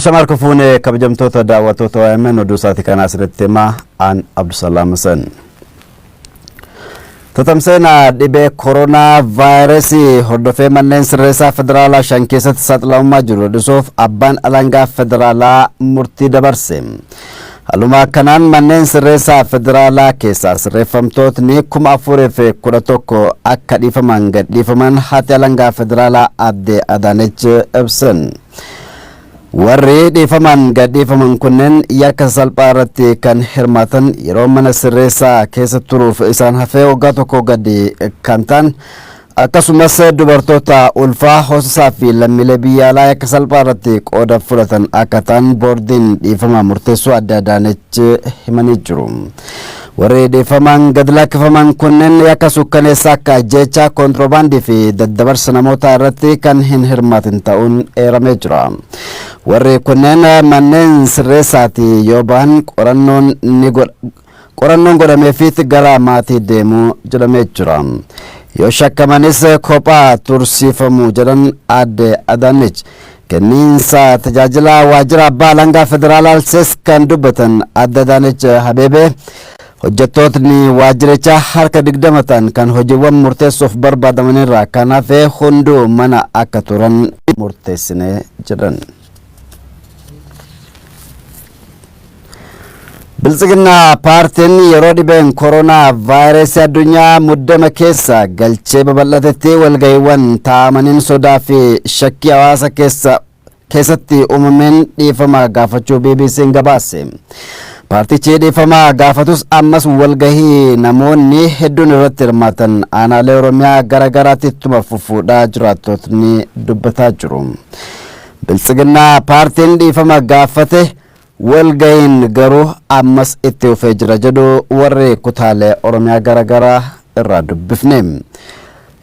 Ashamar Kufune kabajamtoota daawwattoota OMN oduu isaatii kana asirratti himaa aan Abdusalaam Hasan. Tatamseenaa dhibee koronaa vaayirasii hordofee manneen sirreessaa federaalaa shan keessatti saaxilamummaa jiru hir'isuuf abbaan alangaa federaalaa murtii dabarse. Haaluma kanaan manneen sirreessaa federaalaa keessaa sirreeffamtootni 4,011 akka dhiifaman gadhiifaman haati alangaa federaalaa Aadde Adaanech ibsan. Warri dhiifaman gadhiifaman kunneen yakka salphaa irratti kan hirmaatan yeroo mana sirreessaa keessa turuuf isaan hafee waggaa tokko gadi kan ta'an akkasumas dubartoota ulfaa hoosisaa fi lammiilee biyya alaa yakka salphaa irratti qooda fudhatan akka ta'an boordiin dhiifama murteessuu Aadde Adaanech himanii jiru. Warri dhiifaman gad lakkifaman kunneen yakka sukkaneessaa akka jecha kontiroobaandii fi daddabarsa namootaa irratti kan hin hirmaatin ta'uun eeramee jira. Warri kunneen manneen sirreessaati yoo ba'an qorannoon godhameefiitti gara maatii deemuu jedhamee jira. Yoo shakkamanis kophaa tursiifamuu jedhan Aadde Adaanech kenniinsa tajaajila waajjira abbaa alangaa federaalaa kan dubbatan Aadde Adaanech Habeebee hojjettootni waajjirichaa harka 20 ta'an kan hojiiwwan murteessuuf barbaadamanirraa kan hafe hunduu mana akka turan murteessine jedhan. Biltsiginaa paartiin yeroo dhibeen koronaa vaayirasii addunyaa muddama keessa galchee babal'atetti walga'iiwwan taa'amaniin sodaa fi shakkii hawaasa keessatti uumameen dhiifama gaafachuu BBC'n gabaase. Paartichi dhiifama gaafatus ammas walgahii namoonni hedduun irratti hirmaatan aanaalee Oromiyaa garagaraatti ittuma fufuudhaa jiraattotni dubbataa jiru. Biltsiginaa paartiin dhiifama gaafate walgahiin garuu ammas itti fufee jira jedhu warri kutaalee Oromiyaa garagaraa irraa dubbifne.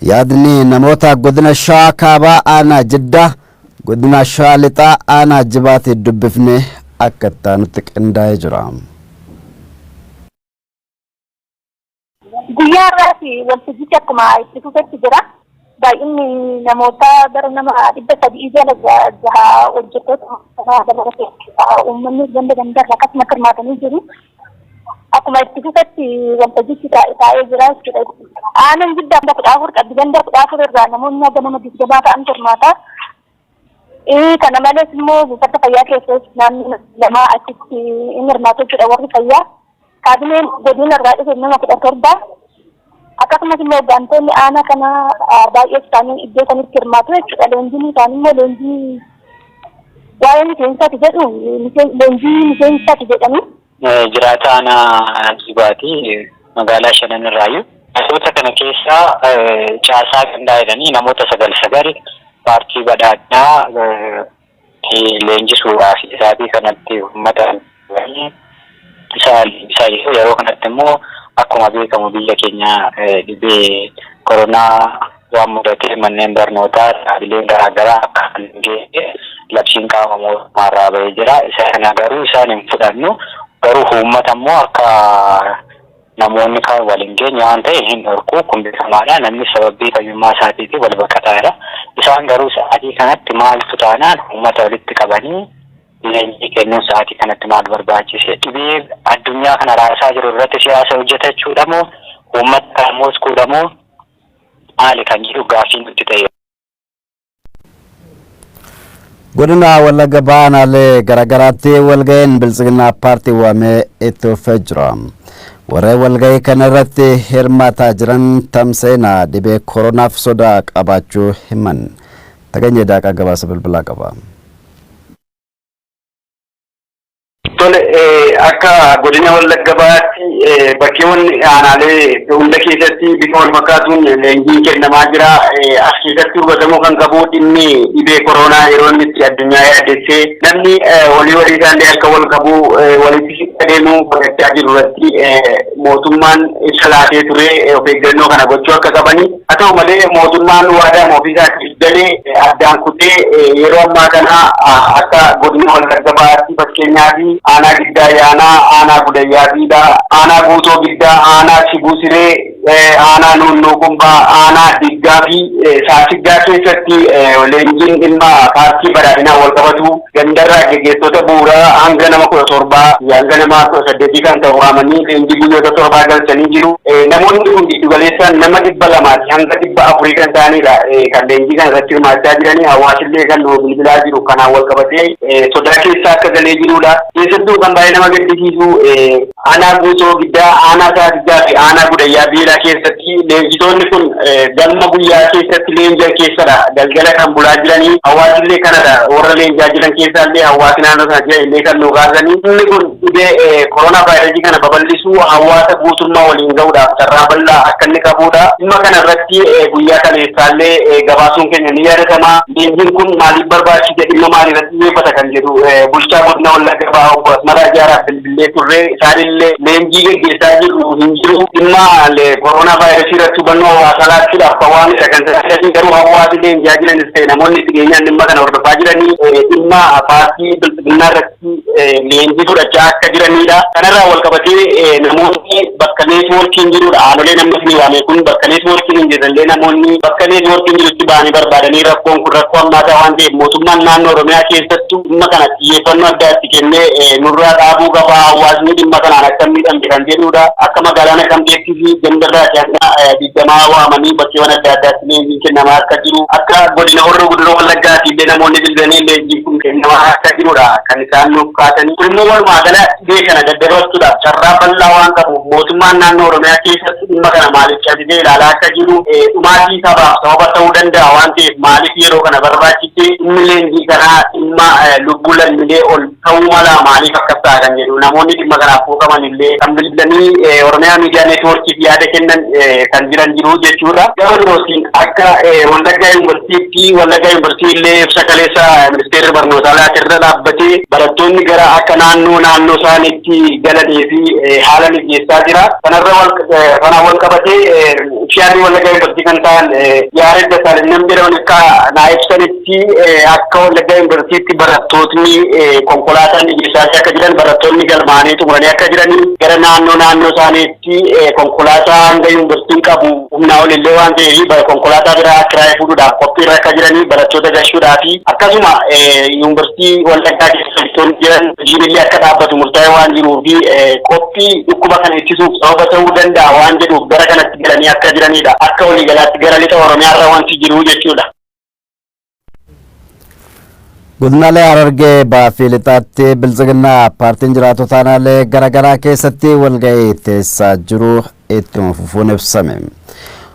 Yaadni namoota godina Shawaa Kaabaa aanaa Jiddaa, godina Shawaa Lixaa aanaa Jibaatti dubbifne akka ta'anitti qindaa'ee jira. Guyyaa irratti waltajjichi akkuma itti fufetti jira. Baay'inni namoota gara nama 300 jaha hojjettoota dabalatee uummanni gandarra akkasuma hirmaatanii jiru. Akkuma itti fufetti waltajjichi taa'ee jira jechuudha. Aanaan Jiddaa 14 qabdi, ganda 14 irraa namoonni ganama 20 ta'an hirmaata. Kana malees immoo buufata fayyaa keessatti naannoo lama achitti inni hirmaatu jechuudha warri fayyaa. Kaabineen godina irraa dhufe nama 17. Akkasumas immoo hooggantoonni aanaa kana baay'ee isaanii iddoo kanatti hirmaatu jechuudha. Leenjiin isaanii immoo leenjii waa'ee miseensaati jedhu leenjii miseensaati jedhanii. Jiraata aanaa Jibaatti magaalaa Shanan irraayyuu. Namoota kana keessaa caasaa qindaa'edhanii namoota 9 paartii badhaadhaa leenjisuudhaaf isaatii kanatti uummata isaa yeroo kanatti immoo akkuma beekamu biyya keenya dhibee koronaa waan mudatee manneen barnootaa dhaabileen garaagaraa akka hin geenye labsiin qaama mootummaarraa bahee jira. Isa kana garuu isaan hin fudhannu, garuu uummata immoo akka namoonni kan waliin geenye waan ta'e hin dhorku, kun beekamaadha. Namni sababii fayyummaa isaatiitiin wal baqataa jira. Isaan garuu sa'aatii kanatti maaltu taanaan uummata walitti qabanii leenjii kennuun sa'aatii kanatti maal barbaachise? Dhibee addunyaa kana raasaa jiru irratti siyaasa hojjetachuudha moo uummata kan mooskuudha moo maali kan jedhu gaaffii nutti ta'e. Godina Wallagga baanaalee garagaraatti walga'iin Biltsiginaa paartii waamee itti fufee jira. Warra walgahii kana irratti hirmaataa jiran tamseenaa dhibee koronaaf sodaa qabaachuu himan. Taganya Daaqaa gabaasa bilbilaa qaba. Akka godina Wallagga baatti bakkeewwan aanaalee hunda keessatti bifa wal fakkaatuun leenjiin kennamaa jira. As keessatti hubatamuu kan qabu dhimmi dhibee koronaa yeroo inni itti addunyaa yaaddessee namni walii isaanii akka wal qabu walitti adeemuu fudhachaa jiru irratti mootummaan ibsa laatee ture of eeggannoo kana gochuu akka qabani. Haa ta'u malee mootummaan waadaa ofiisaatiif galee addaan kutee yeroo ammaa kana akka godina Wallagga baatti fakkeenyaaf aanaa Giddaa Yaanaa, aanaa Gudayyaa Fiidhaa, aanaa Guutoo Giddaa, aanaa Shibuu Siree aanaa Nunnoo Gumbaa, aanaa Diggaa fi Saasiggaa keessatti leenjiin dhimma paartii badhaadhinaa wal qabatu gandarraa gaggeessitoota bu'uuraa hanga nama 17 hanga nama 18 kan ta'u waamanii leenjii guyyoota 7 galchanii jiru. Namoonni kun giddu galeessaan nama 200 hanga 400 kan ta'anidha. Kan leenjii kana irratti hirmaachaa jiranii hawaasillee kan nu bilbilaa jiru kanaan wal qabatee sodaa keessa akka galee jirudha. Keessattuu kan baay'ee nama gaddisiisu aanaa Guutoo Giddaa, aanaa Saasiggaa fi aanaa Gudayyaa Beelaa keessatti leenjitoonni kun galma guyyaa keessatti leenjaa keessadha. Galgala kan bulaa jiranii hawaasillee kanadha. Warra leenjaa jiran keessaallee hawaasi naannoo sana jira illee kan nu kaasanii. Inni kun dhibee koronaa vaayirasii kana babal'isuu hawaasa guutummaa waliin ga'uudhaaf carraa bal'aa akka inni qabudha. Dhimma kana irratti guyyaa kaleessaallee gabaasuun keenya ni yaadatama. Leenjiin kun maaliif barbaachise dhimma maalirratti xiyyeeffata kan jedhu bulchaa godina Wallagga Bahaa obbo Asmaraa Jaaraaf bilbilee turre isaanillee leenjii gaggeessaa jiru hin jiru. Dhimma koronaa vaayirasii irratti hubannoo hawaasaa laachuudhaaf waan isa kan taasisan garuu hawaasni leenjaa jiranis ta'e namoonni dhiyeenyaan dhimma kana hordofaa jiranii dhimma paartii bilbilinaa irratti leenjii fudhachaa akka jiranidha. Kanarraa wal qabatee namoonni bakka neetwoorkiin jirudha. Haalolee namni ni waame kun bakka neetwoorkiin hin jirrellee namoonni bakka neetwoorkiin jirutti ba'anii barbaadanii rakkoon kun rakkoo hammaataa waan ta'eef mootummaan naannoo Oromiyaa keessattuu dhimma kana xiyyeeffannoo addaatti kennee nurraa dhaabuu qaba. Hawaasni dhimma kanaan akka miidhamte kan jedhudha. Akka magaalaa Naqamteetti fi gandarraa keessaa digdamaa waamanii bakkeewwan adda addaatti leenjiin kennamaa akka jiru akka godina Horroo Guduroo Wallaggaatti illee namoonni bilbilanii leenjiin kun kennamaa akka jirudha kan isaan nuuf kaasanii. Kun immoo walumaa gala dhibee kana daddabarsuudhaaf carraa bal'aa waan qabuuf mootummaan naannoo Oromiyaa keessatti dhimma kana maaliif cabsitee ilaalaa akka jiru dhumaatii sabaaf sababa ta'uu danda'a waan ta'eef maaliif yeroo kana barbaachise dhimmi leenjii kanaa dhimma lubbuu lammiilee ol ta'uu mala maaliif akkas ta'a kan jedhu namoonni dhimma kanaaf quuqaman illee kan bilbilanii Oromiyaa miidiyaa neetwoorkiif yaada kennan kan jiran jiru jechuudha. Gama birootiin akka Wallaggaa Yuunivarsiitii illee ibsa kaleessa ministeerri barnootaa laatirra dhaabbatee barattoonni gara akka naannoo isaaniitti galanii fi haala mijeessaa jira. Kana wal qabatee shaanii Wallaggaa Yuunivarsiitii kan ta'an Yaared Dassaaleny namni jedhaman akka naa ibsanitti akka Wallaggaa Yuunivarsiitiitti barattootni konkolaataan mijeessaa akka jiran barattoonni galmaanii xumuranii akka jiranii gara naannoo isaaniitti konkolaataa hanga yuunivarsiitiin qabu humnaa ol illee waan ta'eef konkolaataa biraa kiraayee fuudhuudhaaf qophiirra akka jiranii barattoota gashuudhaa fi akkasuma yuunivarsiitii Wallaggaa keessatti jiran hojiin illee akka dhaabbatu murtaa'ee waan jiruu fi qophii dhukkuba kana ittisuuf sababa ta'uu danda'a waan jedhuuf gara kanatti galanii akka jiranidha. Akka waliigalaatti gara lixa Oromiyaarra wanti jiru jechuudha. Godinaalee Harargee Bahaa fi Lixaatti bilchiginaa paartiin jiraatota aanaalee garaagaraa keessatti walgahii taasisaa jiru ittuma fufuun ibsame.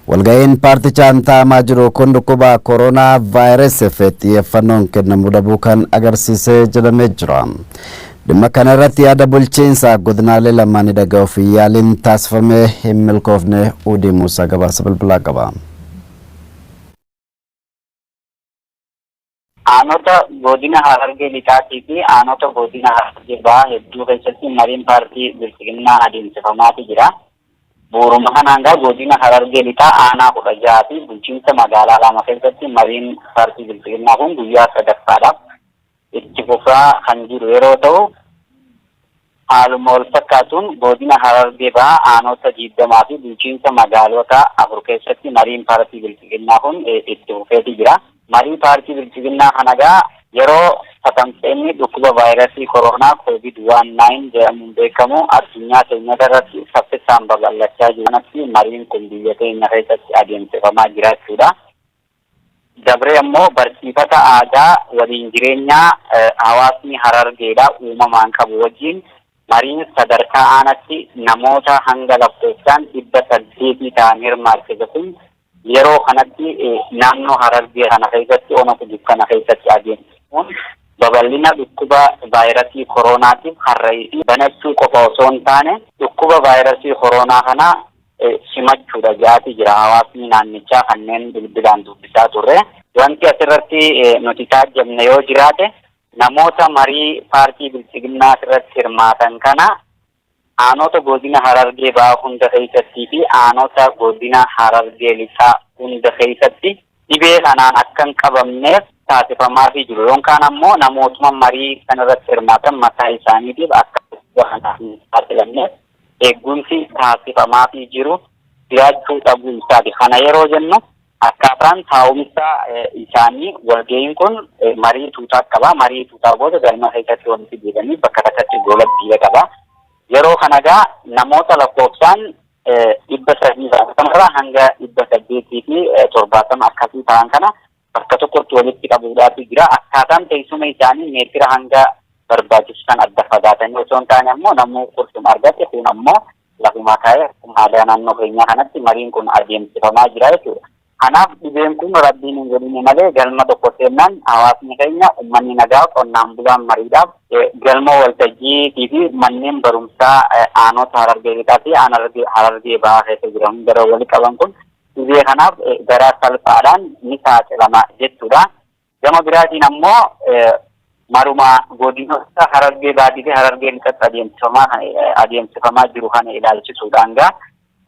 Walgahiin paartichaan taa'amaa jiru kun dhukkuba koronaa vaayirasiif xiyyeeffannoon kennamuu dhabuu kan agarsiisee jedhamee jira. Dhimma kana irratti yaada bulchiinsa godinaalee lamaanii dhaga'uuf yaaliin taasifamee hin milkoofne Uudii Muusaa gabaasa bilbilaa qaba. Aanota godina Harargee Lixaatii fi aanota godina Harargee Bahaa hedduu keessatti mariin paartii bilchiginaa adeemsifamaa jira. Bu'uuruma kanaan godina Harargee Lixaa aanaa 16 fi bulchiinsa magaalaa lama keessatti mariin paartii bilchiginaa kun guyyaa sadaffaadhaaf itti fufaa kan jiru yeroo ta'u, haaluma wal fakkaatuun godina Harargee Bahaa aanota 20 fi bulchiinsa magaalota 4 keessatti mariin paartii bilchiginaa kun itti fufee jira. Marii paartii bilchiginaa kanagaa yeroo tamsa'inni dhukkuba vaayirasii koronaa COVID-19 jedhamuun beekamu addunyaa keenya irratti saffisaan babal'achaa jiru kanatti mariin kun biyya keenya keessatti adeemsifamaa jira jechuudha. Dabree ammoo barsiifata aadaa waliin jireenyaa hawaasni Harargeedhaa uumamaan qabu wajjin mariin sadarkaa aanatti namoota hanga lakkoofsaan 800 ta'an hirmaachise kun yeroo kanatti naannoo Harargee kana keessatti ona kana keessatti adeemsifamuun babal'ina dhukkuba vaayirasii koronaatiif harra'ii banachuu qofa osoo hin taane dhukkuba vaayirasii koronaa kana simachuudha jaati jira hawaasni naannichaa kanneen bilbilaan dubbisaa turre. Wanti asirratti nuti taajjabne yoo jiraate namoota marii paartii bilchiginaa irratti hirmaatan kana aanota godina Harargee Bahaa hunda keessattii fi aanota godina Harargee Lixaa hunda keessatti dhibee kanaan akka hin qabamneef taasifamaa jiru. Yookaan ammoo namootuma marii kanarratti hirmaatan mataa isaaniitiif akka hin saaxilamneef eegumsi taasifamaa jiru jiraachuu dhabuu isaati. Kana yeroo jennu akkaataan taa'umsa isaanii walga'iin kun marii tuutaa qaba. Marii tuutaa booda galma keessatti walitti deebi'anii bakka takkatti goolabbii qaba. Yeroo kanagaa namoota lakkoofsaan 370 hanga 870 akkasii ta'an kana bakka tokkotti walitti qabuudhaaf jira. Akkaataan teessuma isaanii meetira hanga barbaachisan adda fagaatanii osoo hin taane ammoo namni qurxuma argate kun ammoo lafuma kaa'ee aadaa naannoo keenyaa kanatti mariin kun adeemsifamaa jira jechuudha. Kanaaf dhibeen kun rabbiin hin godhine malee galma tokko seennaan hawaasni keenya uummanni nagaa qonnaan bulaan mariidhaaf galma waltajjiitii fi manneen barumsaa aanota Harargee Lixaa fi Harargee Bahaa keessa jiran gara wali qaban kun dhibee kanaaf garaa salphaadhaan ni saaxilama jechuudha. Gama biraatiin ammoo maruma godinoota Harargee Bahaa fi Harargee Lixaatti adeemsifamaa jiru kana ilaalchisuudhaan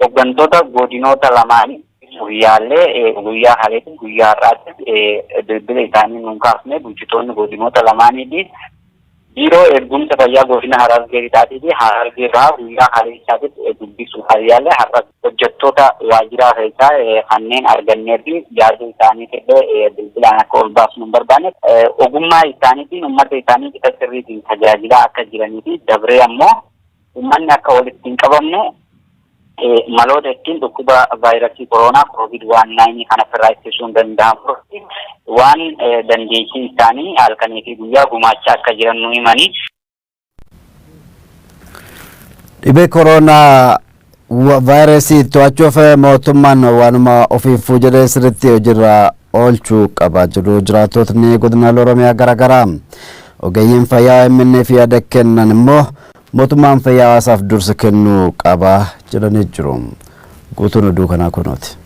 hooggantoota godinoota lamaanii guyyaa haleetti guyyaa har'aatti bilbila isaanii nuun kaafne bulchitoonni godinoota lamaaniifi biiroo eegumsa fayyaa godina Harargee Lixaatii fi Harargee Bahaa guyyaa haleessaatti dubbisuuf yaalle har'a hojjettoota waajjiraa keessaa kanneen argannee fi yaada isaaniitillee bilbilaan akka ol baasnu hin barbaanne ogummaa isaaniitiin uummata isaanii qixa sirriitiin tajaajilaa akka jiranii fi dabree ammoo uummanni akka walitti hin qabamne maloota ittiin dhukkuba vaayirasii koronaa COVID-19 kana ofirraa ittisuun danda'amu waan dandeettii isaanii halkanii fi guyyaa gumaachaa akka jiran nu himanii. Dhibee koronaa vaayirasii to'achuuf mootummaan waanuma ofiif jedhee sirriitti hojiirra oolchuu qaba jedhu jiraattotni godinaalee Oromiyaa garaagaraa. Ogeeyyiin fayyaa OMN fi yaada kennan immoo mootummaan fayyaa hawaasaaf dursa kennuu qaba jedhanii jiru. Guutuun oduu kanaa kunooti.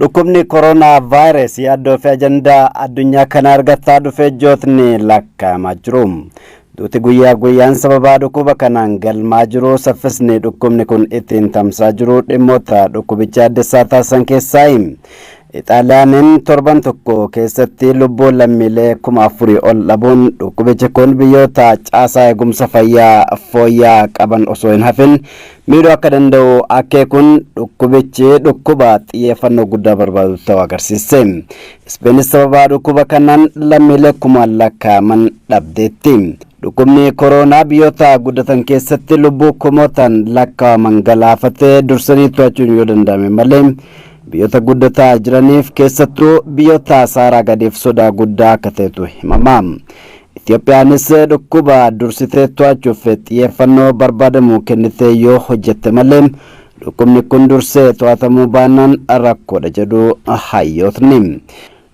Dhukkubni koronaa vaayirasii yaaddoo fi ajandaa addunyaa kana argataa dhufee jootni lakkaa'amaa jiru. Duuti guyyaa guyyaan sababa dhukkuba kanaan galmaa jiru saffisni dhukkubni kun ittiin tamsaa jiru dhimmoota dhukkubicha adda taasisan keessaa Ixaaliyaan torban tokko keessatti lubbuu lammiilee 4,000 ol dhabuun dhukkubichi kun biyyoota caasaa eegumsa fayyaa fooyya'aa qaban osoo hin hafin miidhuu akka danda'u akeekuun dhukkubichi dhukkuba xiyyeeffannoo guddaa barbaadu ta'uu agarsiise. Ispeenis sababa dhukkuba kanaan lammiilee 1,000 lakkaa'aman dhabdeetti. Dhukkubni koronaa biyyoota guddatan keessatti lubbuu kumootaan lakkaa'aman galaafatee dursanii to'achuun yoo danda'ame malee biyyoota guddataa jiraniif keessattuu biyyoota saaraa gadiif sodaa guddaa akka ta'etu himama. Itiyoophiyaanis dhukkuba dursitee to'achuuf xiyyeeffannoo barbaadamu kennitee yoo hojjette malee dhukkubni kun dursee to'atamuu baannaan rakkoodha jedhu hayyootni.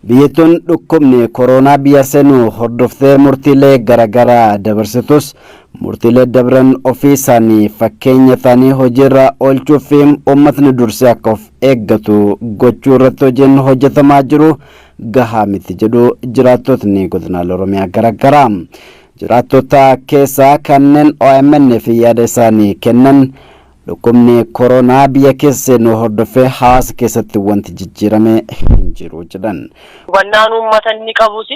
Biyyattiin dhukkubni koronaa biyya seenuu hordoftee murtiilee garaagaraa dabarsitus murtiilee dabran ofii isaanii fakkeenya ta'anii hojiirra oolchuu fi uummatni dursee akka of eeggatu gochuu irratti hojiin hojjetamaa jiru gahaa miti jedhu jiraattotni godinaalee Oromiyaa garaagaraa. Jiraattota keessaa kanneen OMN fi yaada isaanii kennan dhukkubni koronaa biyya keessa seenuu hordofee hawaasa keessatti wanti jijjiirame hin jiru jedhan. Hubannaan uummata inni qabus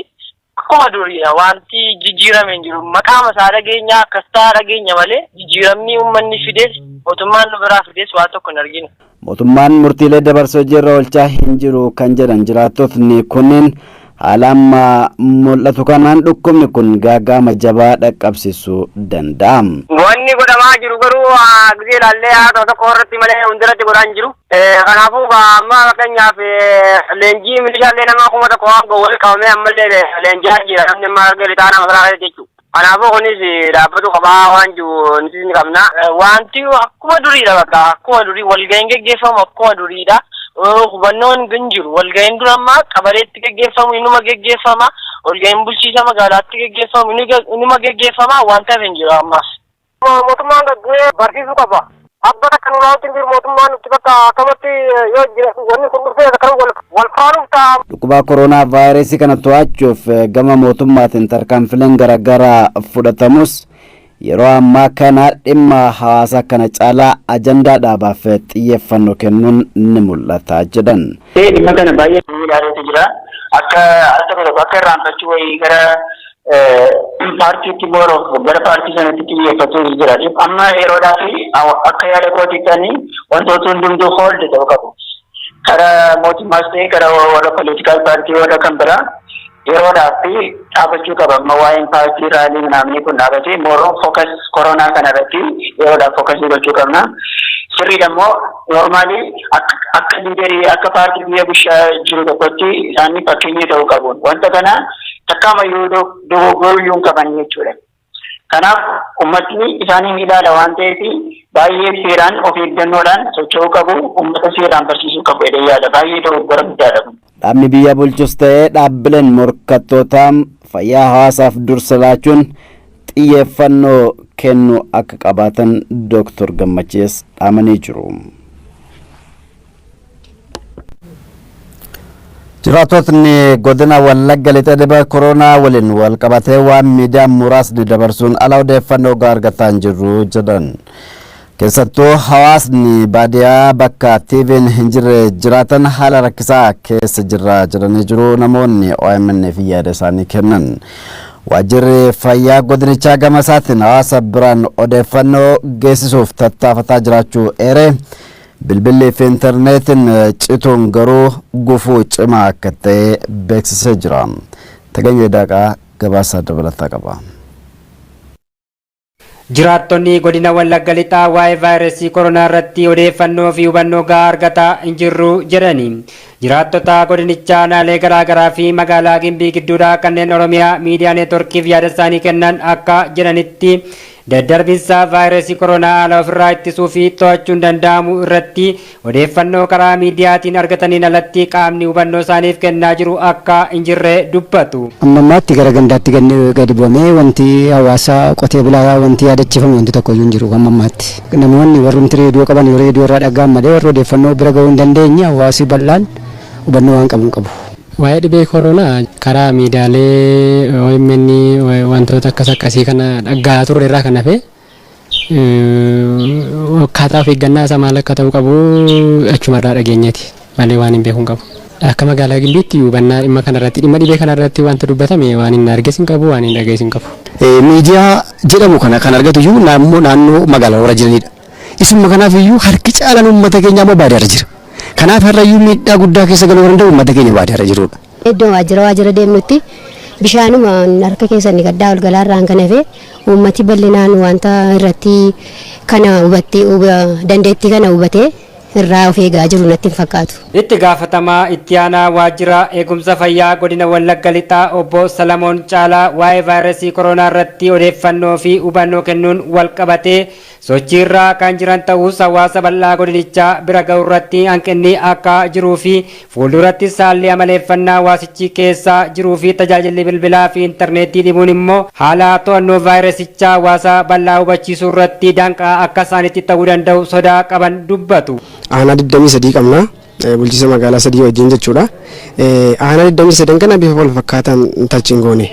akkuma duriidha wanti jijjiirame hin jiru. Maqaa isaa dhageenya akkas ta'a dhageenya malee jijjiiramni uummanni fides mootummaan nu biraa fides waan tokko hin arginu. Mootummaan murtiilee dabarsee hojiirra oolchaa hin jiru kan jedhan jiraattotni kunneen haala amma mul'atu kanaan dhukkubni kun gaagama jabaa dhaqqabsiisuu danda'a. Wanni godhamaa jiru garuu gisee ilaallee haa tokko irratti malee hundirratti godhaa hin jiru. Kanaafuu amma fakkeenyaaf leenjii milishaallee nama 1,000 waan wal qabamee ammallee leenji'aa jira namni amma arga lixaa nama biraa jechuudha. Kanaafuu kunis dhaabbatu qabaa waan jiru nuti ni qabna. Wanti akkuma duriidha bakka akkuma durii walga'iin geggeeffamu akkuma duriidha. Hubannoon hin jiru walga'iin dura ammaa qabaleetti geggeeffamu inuma geggeeffama walga'iin bulchiisa magaalaatti geggeeffamu inuma geggeeffama wanta hin jiru ammas. Mootummaan gaggee barsiisuu qaba. Abbata kan raawwatu hin jiru mootummaan nuti bakka akkamatti yoo jira wanni kun dhufee kan wal faaruuf ta'a. Dhukkuba koronaa vaayirasii kana to'achuuf gama mootummaatiin tarkaanfileen garaagaraa fudhatamus yeroo ammaa kana dhimma hawaasa kana caalaa ajandaa dhaabaaf xiyyeeffannoo kennuun ni mul'ata jedhan. Dhimma kana baay'ee ilaaluutu jira. Akka irraanfachuu wayii gara paartiitti booroo gara paartii sanatti xiyyeeffatu jira. Amma yeroodhaa fi akka yaada kootiittanii wantoota hundumtuu hoolde ta'uu qabu. Karaa mootummaas ta'e karaa warra politikaal paartii warra kan biraa yeroodhaa fi dhaabachuu qaba. Amma waa'een paartii raalii naamni kun dhaabatee moroo fookas koronaa kanarratti yeroodhaaf fookasii gochuu qabna. Sirriidha immoo noormaali akka liiderii akka paartii biyya bulchaa jiru tokkotti isaanii fakkeenya ta'uu qabu. Wanta kana takkaamayyuu dogoggoruu qaban jechuudha. Kanaaf uummatni isaaniin ilaala waan ta'eef baay'ee seeraan of eeggannoodhaan socho'uu qabu. Uummata seeraan barsiisuu qabu jedhee yaada. Baay'ee dogoggora guddaadha. Dhaabni biyya bulchus ta'ee dhaabbileen morkattootaa fayyaa hawaasaaf dursa laachuun xiyyeeffannoo kennu akka qabaatan Dr. Gammachiis dhaamanii jiru. Jiraatotni godina Wallagga Lixaa dhibee koronaa waliin wal qabatee waan miidiyaan muraasni dabarsuun ala odeeffannoo argataa hin jirru jedhan. Keessattuu hawaasni baadiyyaa bakka TV'n hin jirre jiraatan haala rakkisaa keessa jira jedhanii jiru. Namoonni OMN'f yaada isaanii kennan. Waajjirri fayyaa godinichaa gama isaatiin hawaasa biraan odeeffannoo geessisuuf tattaafataa jiraachuu eere. Bilbilli fi intarneetiin cituun garuu gufuu cimaa akka ta'e beeksisee jira. Taganya Daaqaa gabaasa dabalataa qaba. Jiraattonni godina Wallagga Lixaa waa'ee vaayirasii koronaa irratti odeeffannoo fi hubannoo gahaa argataa hin jirru jedhani. Jiraattota godinichaa naalee garaagaraa fi magaalaa Gimbii gidduudhaa kanneen Oromiyaa miidiyaa neetworkiif yaada isaanii kennan akka jedhanitti daddarbinsa vaayirasii koronaa haala ofirraa ittisuu fi to'achuun danda'amu irratti odeeffannoo karaa miidiyaatiin argataniin alatti qaamni hubannoo isaaniif kennaa jiru akka hin jirre dubbatu. Ammammaatti gara gandaatti gadi bu'amee wanti hawaasa qotee bulaa wanti yaadachiifamu wanti tokko hin jiru ammammaatti. Namoonni warri reediyoo qaban reediyoo irraa dhaga'an malee warri odeeffannoo bira ga'uu hin dandeenye hawaasi bal'aan hubannoo waan qabu. Waa'ee dhibee koronaa karaa miidiyaalee OMN wantoota akkasii kana dhaga'aa turre irraa kan hafe akkaataa of eeggannaa isaa maal akka ta'uu qabu achumarraa dhageenyeeti malee waan hin beekne qabu. Akka magaalaa Gimbiitti hubannaa dhimma kanarratti dhimma dhibee kanarratti wanta dubbatame waan hin arges hin qabu waan hin dhagees hin qabu. Miidiyaa jedhamu kana kan argatu iyyuu naannoo magaalaa warra jiranidha. Isuma kanaaf iyyuu harki caalaan uummata keenyaa immoo baadiyyaarra jira. Kanaaf har'ayyuu miidhaa guddaa keessa galuu danda'u uummata keenya baadiyyaarra jirudha. Iddoo waajjira deemnutti bishaanuma harka keessan gaddaa ol galaarraan kan hafe uummati bal'inaan wanta irratti kana dandeettii kana hubatee irraa of eegaa jiru natti hin fakkaatu. Itti gaafatamaa itti aanaa waajjira eegumsa fayyaa godina Wallagga Lixaa obbo Salamoon Caalaa waa'ee vaayirasii koronaa irratti odeeffannoo fi hubannoo kennuun wal qabatee sochiirraa kan jiran ta'us hawaasa bal'aa godinichaa bira ga'u irratti hanqinni akka jiruu fi fuulduratti haalli amaleeffannaa hawaasichi keessa jiruu fi tajaajilli bilbilaa fi intarneetii dhibuun immoo haala to'annoo vaayirasichaa hawaasa bal'aa hubachiisuu irratti danqaa akka isaanitti ta'uu danda'u sodaa qaban dubbatu. Aanaa 23 qabna. Bulchiinsa magaalaa 3 wajjin jechuudha. Aanaa 23 kana bifa wal fakkaataan tolchin goone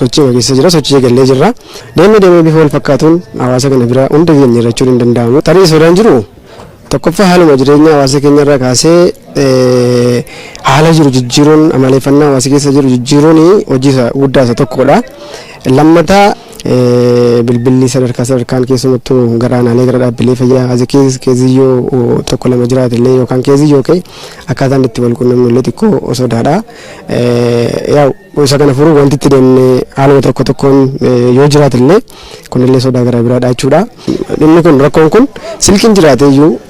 sochii keessa jira sochii gallee jirra. Deemee bifa wal fakkaatuun hawaasa kana bira hunda keenya irrachuun hin danda'amu. Tarii sodaan jiru tokkoffaa haaluma jireenya hawaasa keenya irraa kaasee haala jiru jijjiiruun amaleeffannaa hawaasa keessa jiru jijjiiruun hojii guddaa isa tokkodha. Lammataa bilbilli sadarkaan keessumattuu gara aanaalee gara dhaabbilee fayyaa keessiyyoo tokko lama jiraatellee yookaan keessiyyoo ka'e akkaataan itti wal quunnamnu illee xiqqoo sodaadha. Isa kana furuu wanti itti deemnee haaluma tokkoon yoo jiraatellee kunillee sodaa gara biraadha jechuudha. Dhimmi kun rakkoon kun silkiin jiraateeyyuu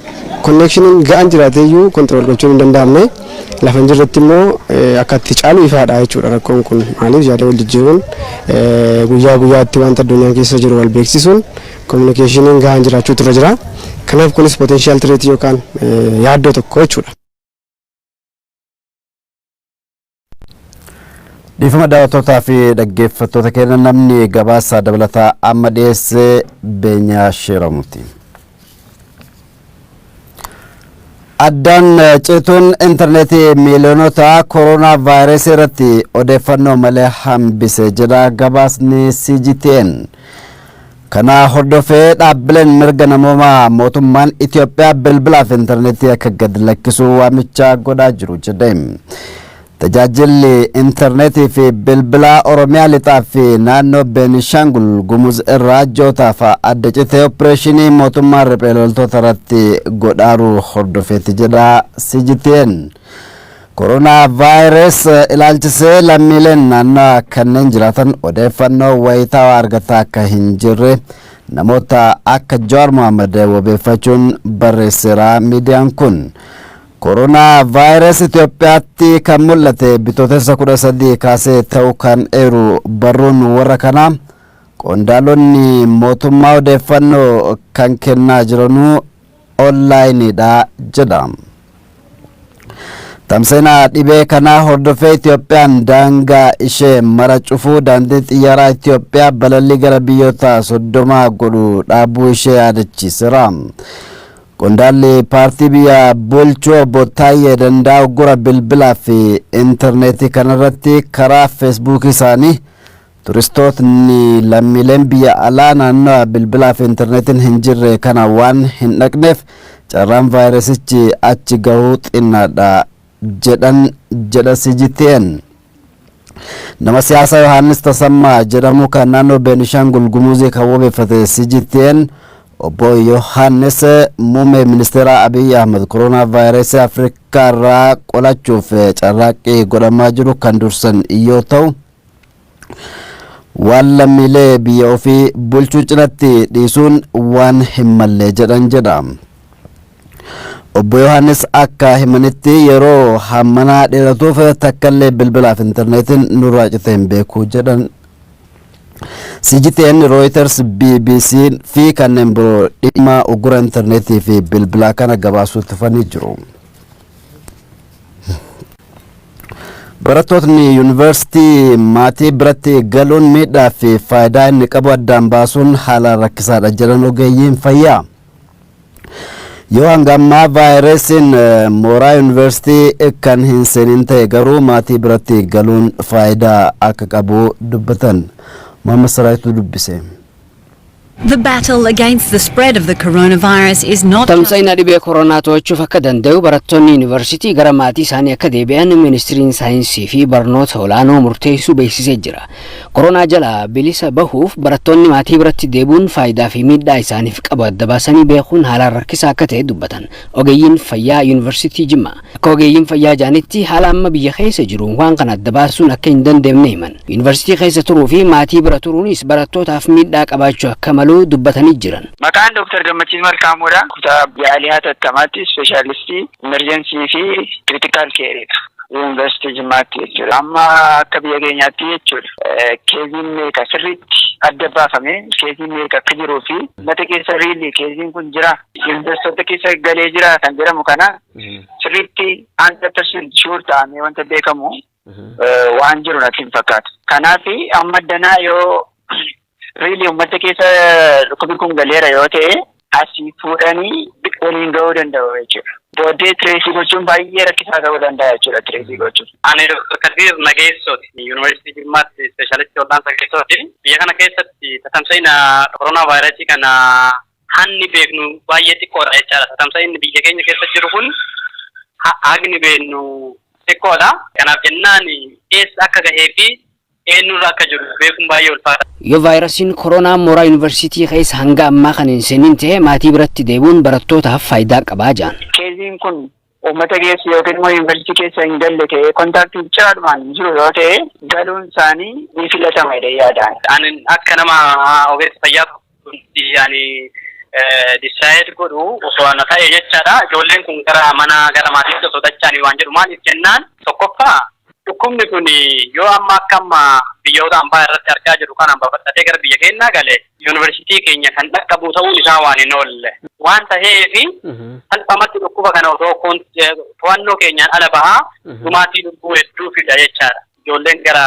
konneekshiniin ga'aan jiraateeyyuu kontirool gochuun hin danda'amne. Lafa jirratti immoo akka itti caalu ifaadha jechuudha rakkoon kun maaliif yaada wal jijjiiruun guyyaa guyyaatti wanta addunyaan keessa jiru wal beeksisuun kominikeeshiniin gahaan jiraachuutu irra jira. Kanaaf kunis potenshaal tireetii yookaan yaaddoo tokko jechuudha. Dhiifama daawwattootaa fi dhaggeeffattoota keenya namni gabaasa dabalataa amma dhiyeessee Beenyaa Sheeramuuti. Addaan cituun intarneetii miiliyoonota koronaa vaayirasii irratti odeeffannoo malee hambise jedha gabaasni CGTN. Kana hordofee dhaabbileen mirga namoomaa mootummaan Itoophiyaa bilbilaa fi intarneetii akka gad lakkisuu waamicha godhaa jiru jedhe. Tajaajilli intarneetii fi bilbilaa Oromiyaa lixaa fi naannoo Beenishaangul Gumuz irraa jootaaf adda citee opereeshinii mootummaa riphee loltoota irratti godhaaru hordofeeti jedha CGTN. Koronaa vaayirus ilaalchisee lammiileen naannoo kanneen jiraatan odeeffannoo wayitaa argataa akka hin jirre namoota akka Jawaar Mohaammed wabeeffachuun barreesseera miidiyaan kun. Koronaa vaayirus Itoophiyaatti kan mul'ate bitootessa 13 kaasee ta'uu kan eeru barruun warra kanaa qondaalonni mootummaa odeeffannoo kan kennaa jiranuu onlaayiniidha jedha. Tamseenaa dhibee kanaa hordofee Itoophiyaan daangaa ishee mara cufuu daandii xiyyaaraa Itoophiyaa balallii gara biyyoota 30 godhu dhaabuu ishee yaadachiiseera. Qondaalli paartii biyya bulchuu obbo Taayyee Danda'a uggura bilbilaa fi intarneetii kanarratti karaa feesbuukii isaanii turistootni lammiileen biyya alaa naannoo bilbilaa fi intarneetiin hin jirre kana waan hin dhaqneef carraan vaayirasichi achi gahuu xinnaadha jedha CGTN. Nama siyaasaa Yohaannis Tasammaa jedhamu kan naannoo Beenishaangul Gumuzii kan wabeeffate CGTN obbo Yohaannis muummee ministeera Abiy Ahmed koronaa vaayirasii Afrikaa irraa qolachuuf carraaqqii godhamaa jiru kan dursan yoo ta'u waan lammiilee biyya ofii bulchuu cinatti dhiisuun waan hin malle jedha. Obbo Yohaannis akka himanitti yeroo hammanaa dheeratuuf takkallee bilbilaaf intarneetiin nurraa cite hin beeku jedhan. CGTN, Reuters, BBC fi kanneen biroo dhimma uggura intarneetii fi bilbilaa kana gabaasuutti fanii jiru. Barattootni yuunivarsiitii maatii biratti galuun miidhaa fi faayidaa inni qabu addaan baasuun haalaan rakkisaadha jedhan ogeeyyiin fayyaa. Yoo hanga ammaa vaayirasiin mooraa yuunivarsiitii kan hin seenin ta'e garuu maatii biratti galuun faayidaa akka qabu dubbatan. Muhammad Saraitu dubbise. The battle against the spread of the coronavirus is not tamsa'ina dhibee koronaa to'achuuf akka danda'u barattoonni yuunivarsiitii gara maatii isaanii akka deebi'an ministiriin saayinsii fi barnoota olaanoo murteessuu beeksisee jira. Koronaa jala bilisa bahuuf barattoonni maatii biratti deebuun faayidaa fi miidhaa isaaniif qabu adda baasanii beekuun haalaan rakkisaa akka ta'e dubbatan. Ogeeyyiin fayyaa yuunivarsiitii Jimmaa akka ogeeyyiin fayyaa jaanitti haala amma biyya keessa jiru waan kana adda baasuun akka hin dandeenye himan. Yuunivarsiitii keessa turuu fi maatii bira turuunis barattootaaf miidhaa qabaachuu akka malu dubbatanii jiran. Maqaan Dr. Gammachiis Malkaamuudha. Kutaa yaalii hatattamaatti ispeeshaalistii imerjensii fi kiritiikaal keeridha. Yuunivarsiitii Jimmaatti jechuudha. Amma akka biyya keenyaatti jechuudha. Keeziin meeqa sirriitti adda baafame keeziin meeqa akka jiruu fi mata keessa riilli keeziin kun jira. Yuunivarsiitota keessa galee jira kan jedhamu kana sirriitti 100% shuur ta'amee wanta beekamu waan jiru natti hin fakkaatu. Kanaaf amma danaa yoo riilli uummata keessa dhukkubni kun galeera yoo ta'e asii fuudhanii waliin ga'uu danda'u jechuudha. Booddee tireesii gochuun baay'ee rakkisaa ta'uu danda'a jechuudha tireesii gochuun. Ani Dr. Kadir Nageessooti. Yuunivarsiitii Jimmaatti ispeeshaalistii ol'aan sageessooti. Biyya kana keessatti tatamsa'ina koronaa vaayirasii kana hanni beeknu baay'ee xiqqoodha jechaadha. Tatamsa'inni biyya keenya keessa jiru kun hagni beeknu xiqqoodha. Kanaaf jennaan eessa akka gahee fi eenyurra akka jiru beekuun baay'ee ulfaata. Yoo vaayirasiin koronaa mooraa yuunivarsiitii keessa hanga ammaa kan hin seenin ta'e maatii biratti deebuun barattootaaf faayidaa qabaa jaan. Keeziin kun uummata keessa yookiin immoo yuunivarsiitii keessa hin galle ta'e kontaaktiin ciraadhumaan jiru yoo ta'e galuun isaanii ni filatama jedhee yaadaan. Ani akka nama ogeessa fayyaa disaayid godhu osoo na ta'e jechaadha. Ijoolleen kun gara maatiitti osoo dacha'anii waan jedhu maaliif jennaan tokkoffaa dhukkubni kun yoo amma akka amma biyyoota ambaa irratti argaa jiru kanaan babal'atee gara biyya keenyaa gale yuunivarsiitii keenya kan dhaqqabu ta'uun isaa waan hin oolle waan ta'eefi salphamatti dhukkuba kana osoo to'annoo keenyaan ala bahaa dhumaatii lubbuu hedduu fida jechaadha. Ijoolleen gara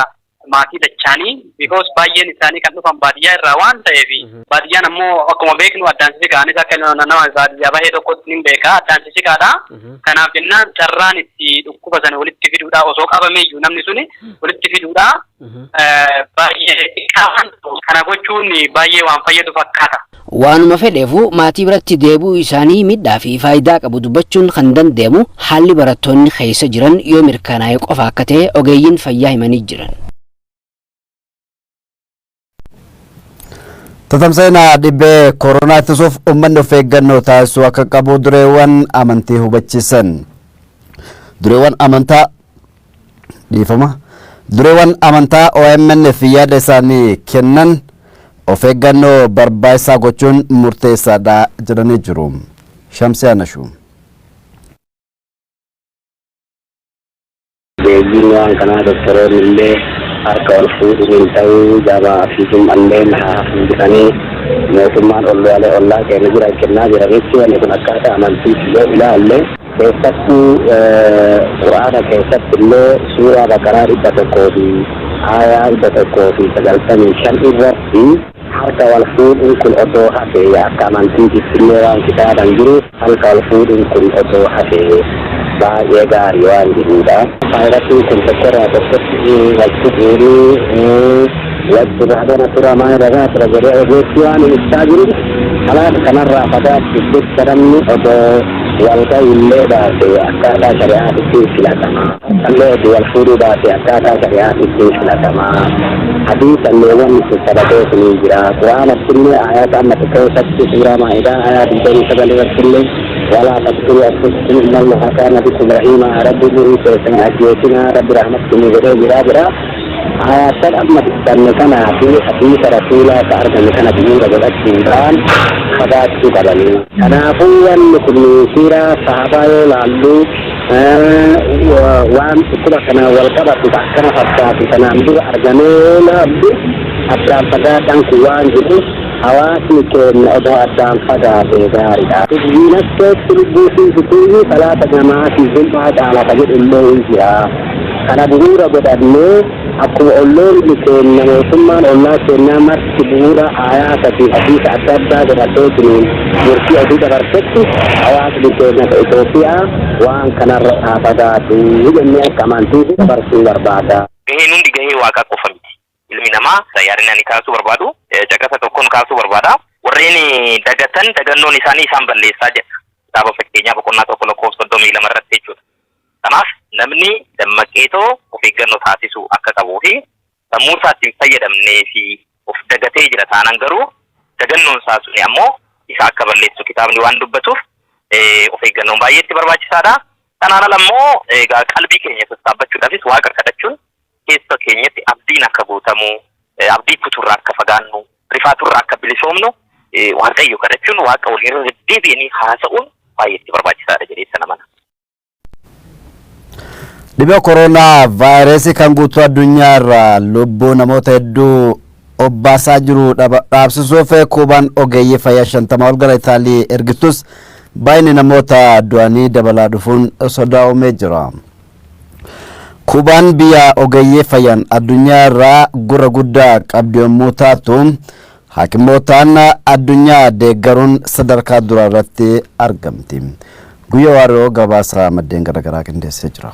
maatii dacha'anii because baay'een isaanii kan dhufan baadiyyaa irraa waan ta'eefi baadiyyaan ammoo akkuma beeknu addaan sisiqaanis akka nama baadiyyaa bahee tokkotti hin beeka addaan sisiqaadha. Kanaaf jennaan carraan itti dhukkuba sana walitti fiduudha osoo qabameeyyuu namni suni walitti fiduudha baay'ee xiqqaan kana gochuun baay'ee waan fayyadu fakkaata. waanuma fedheefu maatii biratti deebi'uu isaanii midhaa fi faayidaa qabu dubbachuun kan danda'amu haalli barattoonni keessa jiran yoo mirkanaa'e qofa akka ta'e ogeeyyiin fayyaa himanii jiran. Tatamsa'ina dhibee koronaa ittisuuf uummanni of eeggannoo taasisuu akka qabu dureewwan amantii hubachiisan. Dureewwan amantaa OMN fi yaada isaanii kennan of eeggannoo barbaachisaa gochuun murteessaadha jedhanii jiru. Shamsii Anashuu. Beejiin waan kanaa doktoroonni illee harka ol fuudhuun ta'uu jabaa fi jum'alleen haasofsiisanii mootummaan ollaa keenya jira kennaa jiranitti wanni kun akkaataa amantii yoo ilaalle keessattuu quraana keessatti illee suuraa baqaraa 100 fi aayaa 195 irratti harka wal fuudhuun kun otoo hafee akka amantiitti illee waan kitaaban jiru harka wal fuudhuun kun otoo hafee baay'ee gaarii waan jirudha. Faayidaan kun tokkorraa tokkotti walitti fuudhuu walitti baadana tura maayidhagaa tura jedhee ogeessi waan ibsaa jiru kalaata kanarraa fagaatti jecha namni otoo walga'u illee baate akkaataa shari'aatitti filatama. Illee wal fuudhuu baate akkaataa shari'aatitti filatama. Hadiisalleewwan sababatee sunii jira. Quraanatti illee ayyaata amma keessatti suuraa maayidaa ayyaa 29 irratti illee ولا تقتلوا أنفسكم إن الله كان بكم رحيما رب بريسة أجيتنا رب رحمتكم وجرى برابرا آيات أما تستنى في حديث رسولا فأرجع لكنا بيورا بالأسفلان خدات قبلي أنا أقول لكم سيرا صحابة لعلو وان كل كنا والقبر تبعكنا فصاتي كنا أمدو أرجمينا أبدا فقات عن كوان جدوس حواسي كن أدو أدام فقات داري تجينك تلبوسي فتوي ثلاثة جماعات الجمعة على قدر الله إنجها أنا بغورة بدأني أقول أولون لكن نموتمان الله كنا مرس بغورة آيات في حديث أسابة برسوتني مرسي أدود برسكت حواس لكن إثيوبيا وان كان الرأى فقات يجمع كمان تيجي برسول بربادا هنون دي جهي واقع قفمت ilmi namaa sayyaarina ni kaasuu barbaadu caqasa tokkoon kaasuu barbaada warreen dagatan dagannoon isaanii isaan balleessaa jedha kitaaba fakkeenyaa boqonnaa 1:32 irratti jechuudha. Kanaaf namni dammaqeetoo of eeggannoo taasisuu akka qabuu fi sammuu isaatiin fayyadamnee fi of dagatee jira taanaan garuu dagannoon isaa suni ammoo isa akka balleessu kitaabni waan dubbatuuf of eeggannoon baay'eetti barbaachisaadha. Kanaan ala ammoo qalbii keenya sassaabachuudhaafis waaqa kadhachuun keessa keenyatti abdiin akka guutamu abdii kuturraa akka fagaannu rifaaturraa akka bilisoomnu waaqayyo kadhachuun waaqa waliin deddeebi'anii haasa'uun baay'eetti barbaachisaadha jedhee namana. Dhibee koronaa vaayirasii kan guutuu addunyaa irraa lubbuu namoota hedduu obbaasaa jiru dhaabsisuuf Kuubaan ogeeyyii fayyaa 50 ol gara Itaalii ergitus baay'inni namoota du'anii dabalaa dhufuun sodaa'umee jira. Kuubaan biyya ogeeyyii fayyaan addunyaa irraa gurra guddaa qabdu yommuu taatu haakimootaan addunyaa deeggaruun sadarkaa duraa irratti argamti. Guyyaa waaroo gabaasa maddeen garaagaraa qindeessee jira.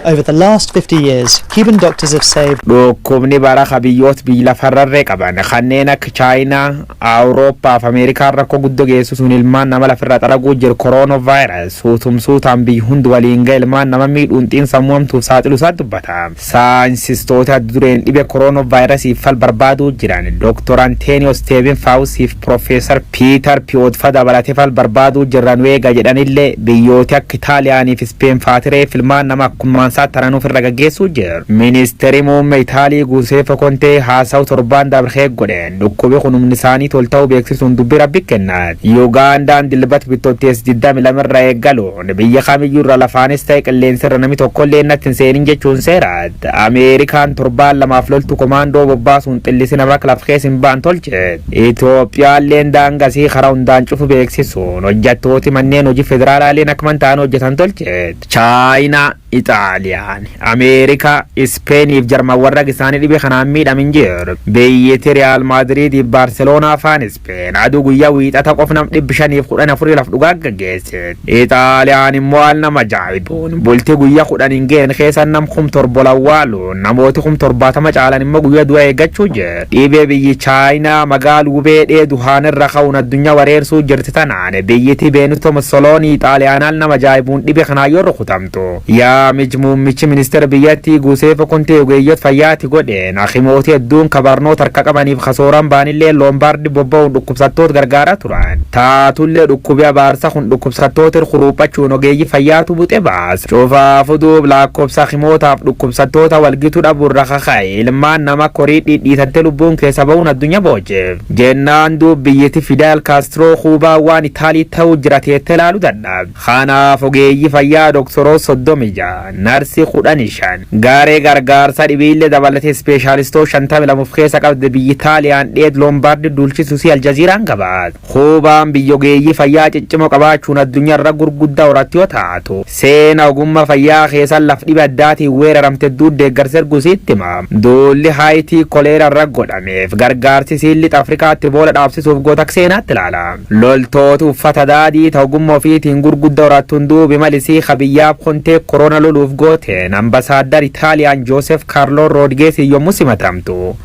Over the last 50 years, Cuban doctors have saved dhukkubni bara biyyoota biyya lafarrarree qaban kanneen akka Chaayinaa, Awurooppaa fi Ameerikaa rakkoo guddoo geessisuun ilmaan nama lafirraa xaraguu jiru koroonavaayirasii suutumsuutaan biyyi hundi waliin ga'e ilmaan nama miidhuun xiinsammuu hamtuuf saaxilu isaa dubbata. Saayinsistoota dureen dhibee koroonavaayirasiif fal barbaaduu jiran Dr. Antonio Steven Fauci fi Profeesar Peter Piotfa dabalatee fal barbaaduu jiran weega jedhanillee biyyoota akka Itaaliyaanii fi Speen faatiree filmaan nama akkumaan saataranuuf irra gaggeessuu jiru. Ministeerri muummee Itaalii Giuseppe Conte haasawu torbaan dabree godheen dhukkubi kun humni isaanii tolta'uu beeksisuun dubbii rabbi kennat. Ugandaan dilbata bittoottees 22 irraa eeggalu biyya kamiyyuu irra lafaanis ta'e qilleensa irra namni tokkollee natti hin seenin jechuun seeraat. Ameerikaan torbaan lamaaf loltu komaandoo bobbaasuun xillisi nama laf keessa hin baan tolche. Itoophiyaalleen daangasii karaa hundaan cufu beeksisuun hojjettooti manneen hojii federaalaaleen akka ta'an hojjetan tolche. Chaayinaa Itaaliyaan, Ameerikaa, Ispeeniif Jarman warra gisaanii dhibee kanaan miidhamin jiru. Biyyatti Real Madrid, Barcelona faan Ispeen aduu guyyaa wiixata qof nam 514 laf dhugaa gaggeesse. Itaaliyaan immoo al nama ajaa'ibuun bultii guyyaa 10 hin geenye keessa nam 17 awwaaluun namooti 70 caalan immoo guyyaa du'a eeggachuu jiru. Dhibee biyyi Chaayinaa magaalaa Hubee dheedu haanirra ka'uun addunyaa wareersuu jirti tanaan biyyatti Benito Mussolini Itaaliyaan al nama ajaa'ibuun dhibee kanaa yoo rukutamtu. Yaa muummichi ministeera biyyattii Giuseppe Conte ogeeyyot fayyaati godheen akimooti hedduun kabarnoota harka qabaniif kasooran baanillee Lombardi bobba'uun dhukkubsattoota gargaaraa turan. Taatullee dhukkubee abaarsa kun dhukkubsattoota kuruuphachuun ogeeyyi fayyaatu buxe baas. Cufaafuu duub lakkoofsa akimootaaf dhukkubsattoota walgituu dhabuurra kaka'e ilmaan nama korii dhidhiitattee lubbuun keessa ba'uun addunyaa boojeef. Jennaan duub biyyatti Fidel Castro Kuubaa waan Itaalii ta'uu jirateetti ilaaluu dadhabe. Kanaaf ogeeyyi fayyaa Doktoroota 36 narsii 15 gaaree gargaarsa dhibiillee dabalatee ispeeshaalistoota 52 keessa qabde biyyi Itaaliyaan dheed Lombardi duulchisuu Aljaziiraan gabaat. Kuubaan biyya ogeeyyii fayyaa ciccimoo qabaachuun addunyaarra gurguddaa horatti yoo taatu seena ogummaa fayyaa keessan laf dhibe addaatiin weeraramte deeggarsa erguusiitti hima. Duulli Haayitii koleerarra godhameef gargaarsi siillixa Afrikaatti booda dhaabsisuuf goota seenaatti ilaala. Loltoota uffata daadii ogummaa ofiitiin gurguddaa horattuun duubi malisii kabiyyaaf Kontee korona loluuf gooteen ambasaaddar Itaaliyaan Joosef Kaarloo Roodgees yommuu simatamtu.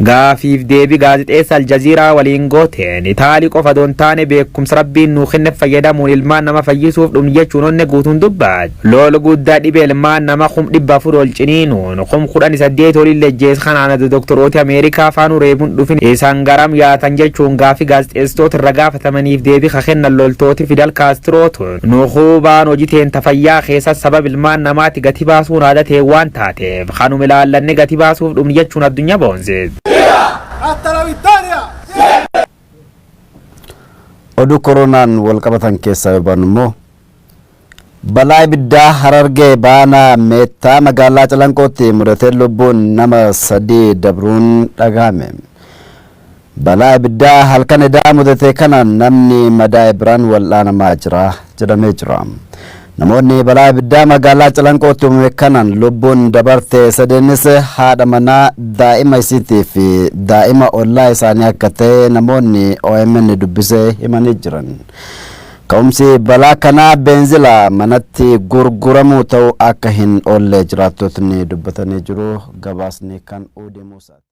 Gaafiif deebii gaazexeessa Aljaziiraa waliin gooteen Itaalii qofa doon taane beekumsa rabbiin nuu kenne fayyadamuun ilmaan nama fayyisuuf dhumni jechuun onne guutuun dubbaat. Lola guddaa dhibee ilmaan nama 400 ol ciniinuun 18 olillee jees kanaan doktorooti Ameerikaa faanuu reebuun dhufin isaan garam yaatan jechuun gaafii gaazexeessitoota irra gaafatamaniif deebii kennan loltooti Fidel Castrootuun nu Kuubaan hojii teenta fayyaa keessa sabab ilmaan namaatti gati baasuun aadatee waan taateef kanuma ilaallanne gati baasuuf dhumni jechuun addunyaa boonse. Oduu koronaan wal qabatan keessaa yookaan immoo balaa ibiddaa Harargee baanaa Meettaa magaalaa Calanqootti mudatee lubbuun nama 3 dabruun dhagahame. Balaa ibiddaa halkan edaa mudate kana namni madaa'e biraan wal'aanamaa jira jedhamee jira. Namoonni balaa ibiddaa magaalaa Calanqootti uumame kanaan lubbuun dabarte sadeenis haadha manaa daa'ima isiitii fi daa'ima ollaa isaanii akka ta'e namoonni OMN dubbisee himanii jiran. Ka'umsi balaa kanaa beenzila manatti gurguramuu ta'uu akka hin oolle jiraattotni dubbatanii jiru. Gabaasni kan ODMOs